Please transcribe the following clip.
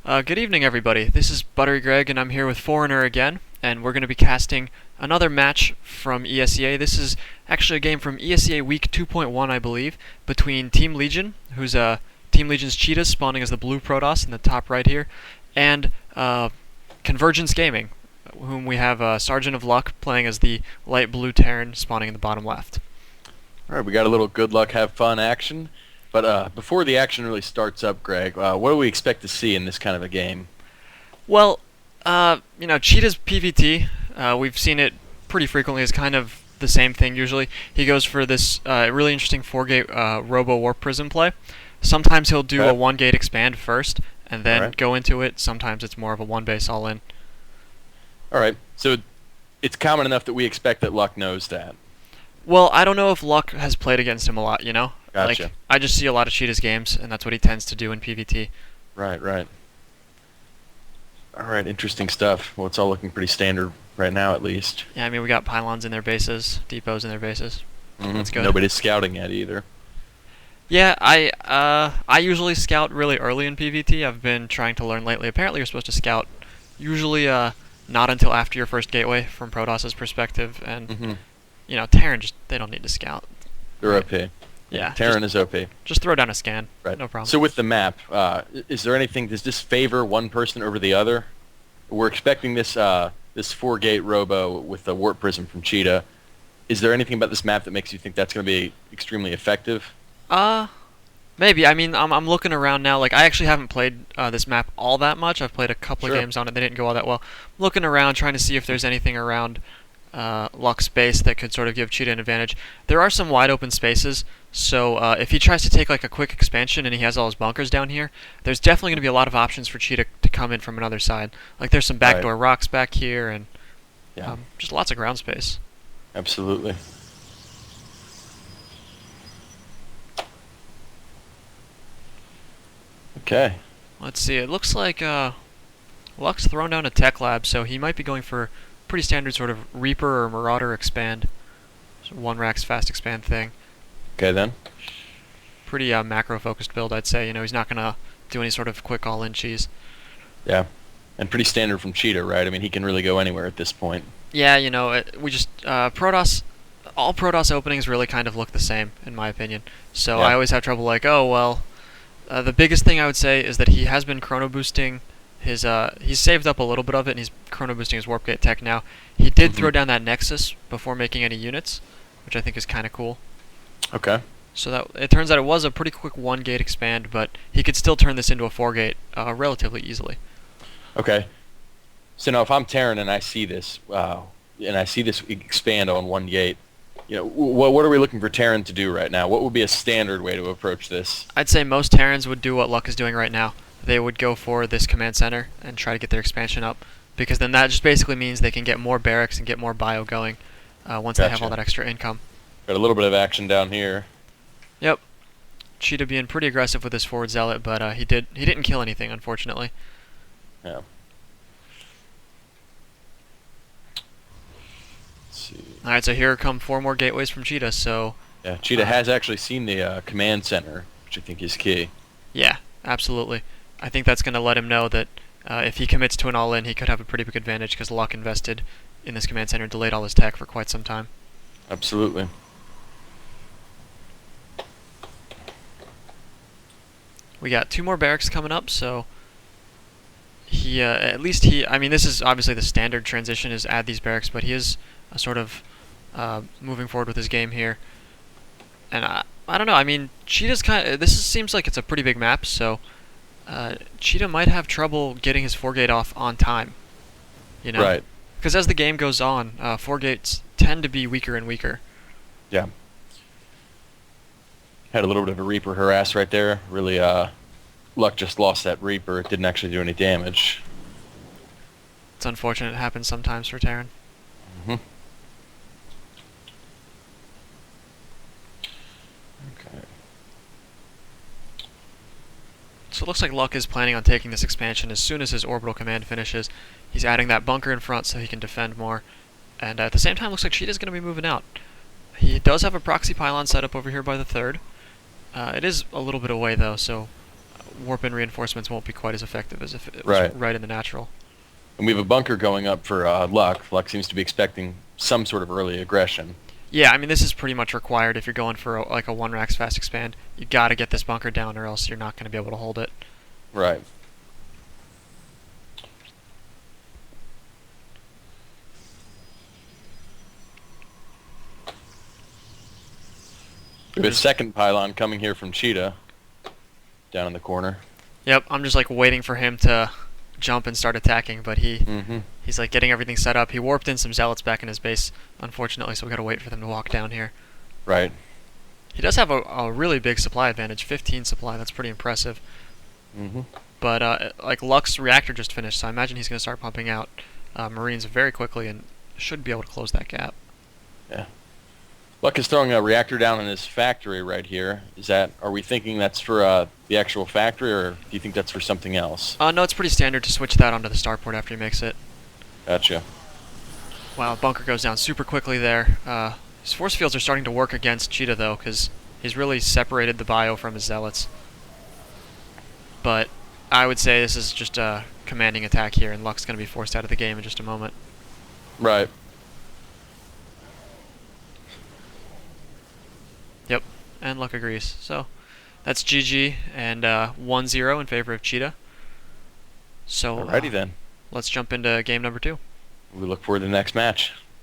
Good evening, everybody. This is ButteryGreg, and I'm here with Foreigner again, and we're going to be casting another match from ESEA. This is actually a game from ESEA Week 2.1, I believe, between Team Legion, who's Team Legion's ChiTa spawning as the blue Protoss in the top right here, and Convergence Gaming, whom we have Sergeant of Luck playing as the light blue Terran spawning in the bottom left. All right, we got a little good luck, have fun action. But before the action really starts up, Greg, what do we expect to see in this kind of a game? Well, ChiTa's PvT, we've seen it pretty frequently, is kind of the same thing usually. He goes for this really interesting 4-gate Robo Warp Prism play. Sometimes he'll do a 1-gate expand first, and then go into it. Sometimes it's more of a 1-base all-in. All right, so it's common enough that we expect that Luck knows that. Well, I don't know if Luck has played against him a lot, you know? Gotcha. Like, I just see a lot of ChiTa's games, and that's what he tends to do in PvT. Right. All right, interesting stuff. Well, it's all looking pretty standard right now, at least. Yeah, I mean, we got pylons in their bases, depots in their bases. That's good. Nobody's scouting yet either. Yeah, I usually scout really early in PvT. I've been trying to learn lately. Apparently, you're supposed to scout usually not until after your first gateway from Protoss's perspective, and Terran they don't need to scout. They're OP. Yeah, Terran is OP. Just throw down a scan. Right. No problem. So with the map, is there anything? Does this favor one person over the other? We're expecting this 4-gate Robo with the Warp Prism from ChiTa. Is there anything about this map that makes you think that's going to be extremely effective? Maybe. I mean, I'm looking around now. Like, I actually haven't played this map all that much. I've played a couple of games on it. They didn't go all that well. I'm looking around, trying to see if there's anything around Luck's space that could sort of give ChiTa an advantage. There are some wide open spaces, so if he tries to take like a quick expansion and he has all his bunkers down here, there's definitely going to be a lot of options for ChiTa to come in from another side. Like, there's some backdoor rocks back here, and just lots of ground space. Absolutely. Okay. Let's see. It looks like Luck's thrown down a tech lab, so he might be going for pretty standard sort of Reaper or Marauder expand. So 1-racks fast expand thing. Okay then. Pretty macro focused build, I'd say. He's not gonna do any sort of quick all-in cheese. Yeah, and pretty standard from ChiTa, right? I mean, he can really go anywhere at this point. Yeah, we just Protoss. All Protoss openings really kind of look the same, in my opinion. So I always have trouble like, oh well. The biggest thing I would say is that he has been chrono boosting his. He's saved up a little bit of it, and he's chrono boosting his warp gate tech now. He did throw down that Nexus before making any units, which I think is kind of cool. Okay. So that it turns out it was a pretty quick 1-gate expand, but he could still turn this into a 4-gate relatively easily. Okay. So now, if I'm Terran and I see this, expand on 1 gate, what are we looking for Terran to do right now? What would be a standard way to approach this? I'd say most Terrans would do what Luck is doing right now. They would go for this command center and try to get their expansion up, because then that just basically means they can get more barracks and get more bio going once they have all that extra income. Got a little bit of action down here. Yep. ChiTa being pretty aggressive with his forward zealot, but he didn't kill anything, unfortunately. Yeah. Let's see. All right, so here come 4 more gateways from ChiTa. So yeah, ChiTa has actually seen the command center, which I think is key. Yeah, absolutely. I think that's going to let him know that if he commits to an all-in, he could have a pretty big advantage because Luck invested in this command center and delayed all his tech for quite some time. Absolutely. We got 2 more barracks coming up, so I mean, this is obviously the standard transition is add these barracks, but he is sort of moving forward with his game here. And I don't know, I mean, ChiTa's seems like it's a pretty big map, so ChiTa might have trouble getting his 4-gate off on time. Right. Because as the game goes on, 4-gates tend to be weaker and weaker. Yeah. Had a little bit of a Reaper harass right there. Really, Luck just lost that Reaper. It didn't actually do any damage. It's unfortunate. It happens sometimes for Terran. Okay. So it looks like Luck is planning on taking this expansion as soon as his orbital command finishes. He's adding that bunker in front so he can defend more. And at the same time, looks like ChiTa's going to be moving out. He does have a proxy pylon set up over here by the 3rd. It is a little bit away, though, so warp-in reinforcements won't be quite as effective as if it was Right. right in the natural. And we have a bunker going up for Luck. Luck seems to be expecting some sort of early aggression. Yeah, I mean, this is pretty much required if you're going for like a 1-Rax fast expand. You got to get this bunker down or else you're not going to be able to hold it. Right. We have a second pylon coming here from ChiTa, down in the corner. Yep, I'm just like waiting for him to jump and start attacking, but Mm-hmm. he's like getting everything set up. He warped in some zealots back in his base, unfortunately, so we got to wait for them to walk down here. Right. He does have a really big supply advantage, 15 supply. That's pretty impressive. Mm-hmm. But like Luck's reactor just finished, so I imagine he's going to start pumping out Marines very quickly and should be able to close that gap. Yeah. Luck is throwing a reactor down in his factory right here. Are we thinking that's for the actual factory, or do you think that's for something else? No, it's pretty standard to switch that onto the starport after he makes it. Gotcha. Wow, bunker goes down super quickly there. His force fields are starting to work against ChiTa though, because he's really separated the bio from his zealots. But I would say this is just a commanding attack here, and Luck's going to be forced out of the game in just a moment. Right. Yep, and Luck agrees. So that's GG and 1-0 in favor of ChiTa. So Alrighty then. let's jump into game number 2. We look forward to the next match.